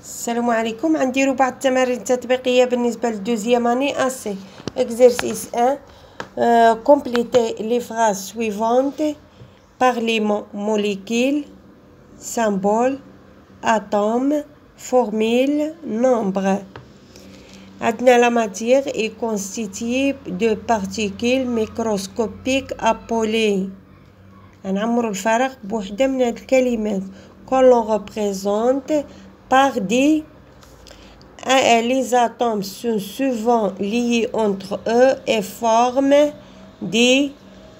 السلام عليكم. غنديرو بعض التمارين التطبيقيه بالنسبه للدوزيام اني اسي. exercice 1 complétez les phrases suivantes par les mots molécules, symboles, atomes, formules, nombres. La matière est constituée de particules microscopiques appelées. غنعمرو الفراغ بوحده من هاد الكلمات que l'on représente par des. Les atomes sont souvent liés entre eux et forment des.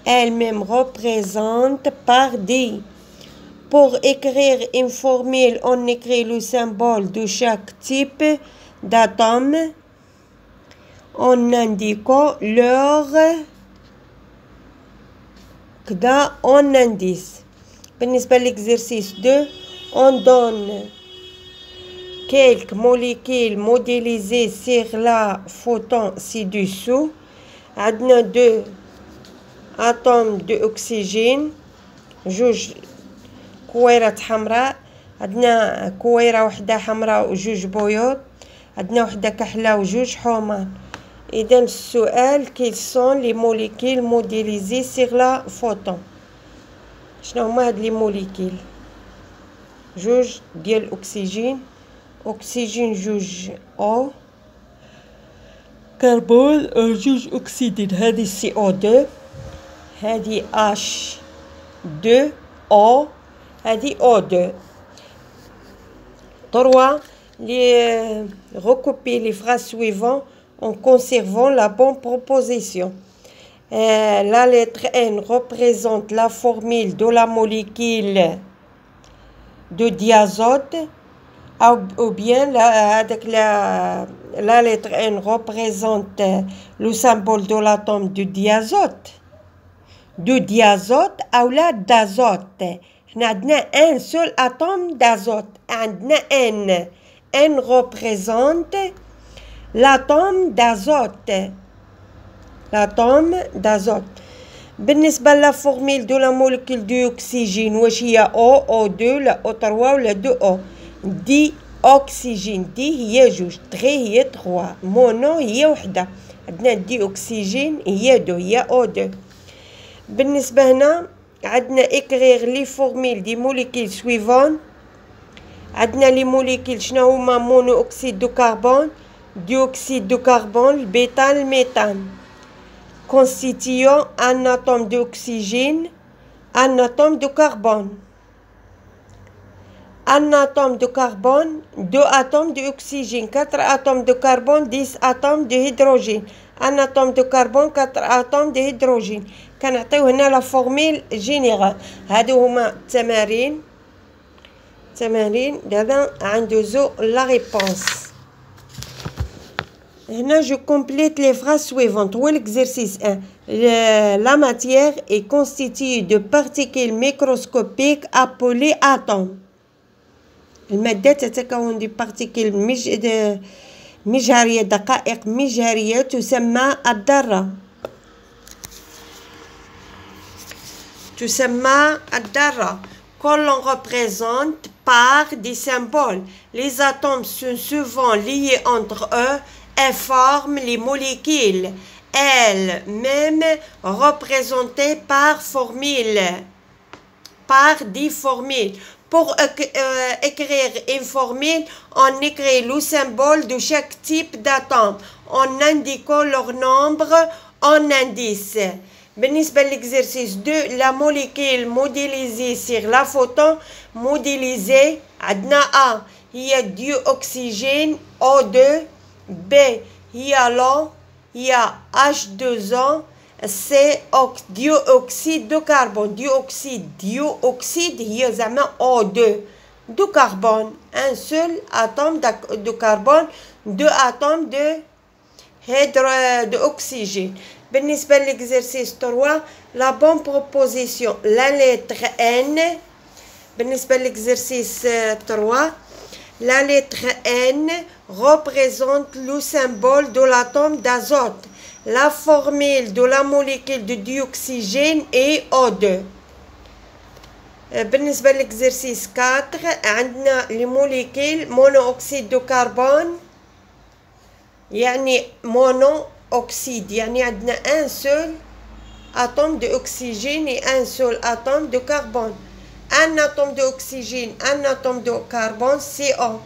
Elles-mêmes représentent par des. Pour écrire une formule, on écrit le symbole de chaque type d'atome en indiquant leur en indice. بالنسبة l'exercice 2, on donne quelques molécules modélisées sur la photo ci-dessous. عندنا 2 atomes d'oxygène، جوج كويرات حمراء، عندنا كويرة وحدة حمراء وجوج بيض، عندنا وحدة كحلة وجوج حمر. إذا السؤال quelles sont les molécules modélisées sur la photo؟ شنو هما هاد لي موليكيل؟ جوج ديال الأكسجين، أكسجين جوج أو، كربون جوج أكسيدين، هادي CO2، هادي H2O، هادي O2. 3. Recopiez les phrases suivantes en conservant la bonne proposition. La lettre N représente la formule de la molécule de diazote, ou bien la lettre N représente le symbole de l'atome de diazote. De diazote ou la d'azote. On a un seul atome d'azote. N représente l'atome d'azote. L'atome d'azote. بالنسبة la formule de la molécule d'oxygène واش هي O2 لا O3 ولا 2O. دي أكسجين، دي هي جوج، تغي هي 3، مونو هي وحدة. عندنا دي أكسجين هي 2 هي O2. بالنسبة هنا عندنا écrire les formules des molécules suivantes. عندنا لي موليكيل شنو هما؟ مونو أكسيد دو كربون، dioxyde de carbone, bêta, le méthane, constituant un atome d'oxygène, un atome de carbone. Un atome de carbone, 2 atomes d'oxygène, 4 atomes de carbone, 10 atomes d'hydrogène. Un atome de carbone, 4 atomes d'hydrogène. كنعطيو هنا لا فورميل جينيرال. هادو هما التمارين دابا غندوزو لا ريبونس. هنا je complète les phrases suivantes. هو l'exercice 1. La matière est constituée de particules microscopiques appelées atomes. المادة تتكون من particules مجهرية، دقائق مجهرية تسمى الذرة. Que l'on représente par des symboles. Les atomes sont souvent liés entre eux et forment les molécules, elles-mêmes représentées par des formules. Pour écrire une formule, on écrit le symbole de chaque type d'atome en indiquant leur nombre en indice. بالنسبة l'exercice 2, la molécule modélisée sur la photo. modélisée عندنا A هي dioxygène O2، B هي l'eau هي H2O، C dioxyde de carbone. dioxyde هي زعما O2 de carbone. Un seul atome de carbone, 2 atomes d'oxygène. بالنسبة l'exercice 3, la bonne proposition. La lettre N. بالنسبة l'exercice 3, la lettre N représente le symbole de l'atome d'azote. La formule de la molécule de dioxygène est O2. بالنسبة لإكزرسيس 4 عندنا لي موليكيل مونو أكسيد دو كربون، يعني مونو أكسيد يعني عندنا ان سول atome d'oxygène et un seul atome de carbone. Un atome d'oxygène, un atome de carbone, CO.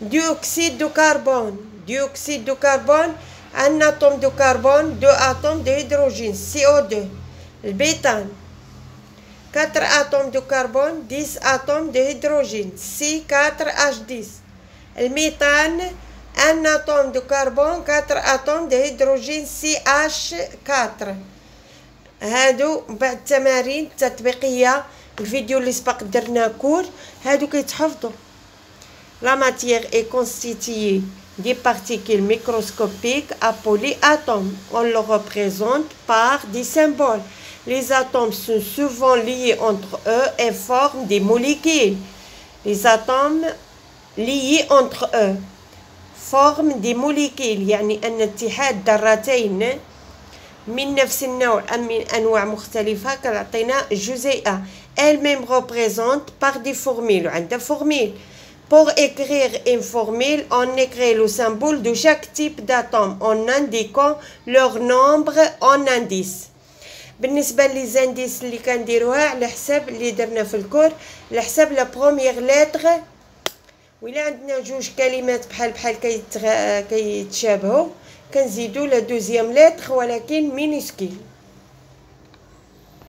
Dioxyde de carbone, dioxyde de carbone, un atome de carbone, deux atomes d'hydrogène, CO2. Le bétane, 4 atomes de carbone, 10 atomes d'hydrogène, C4H10. Le méthane, un atome de carbone, 4 atomes d'hydrogène, CH4. هادو بعد التمارين التطبيقيه الفيديو اللي سبق درنا كور هادو كيتحفظوا. La matière est constituée des particules microscopiques appelées atomes. On le représente par des symboles. Les atomes sont souvent liés entre eux et forment des molécules. Les atomes liés entre eux forment des molécules، يعني أن اتحاد ذرتين من نفس النوع أم من أنواع مختلفة كتعطينا جزيئة. Elle-même représente par des formules. عندها formule. Pour écrire une formule, on écrit le symbole de chaque type d'atome en indiquant leur nombre en indice. بالنسبة لي زانديس اللي كنديروها على حساب اللي درنا في الكور، على حساب لا بروميير لتر. وإلا عندنا جوج كلمات بحال كيتشابهوا كنزيدو لا دوزيام لتر ولكن مينيسكيل.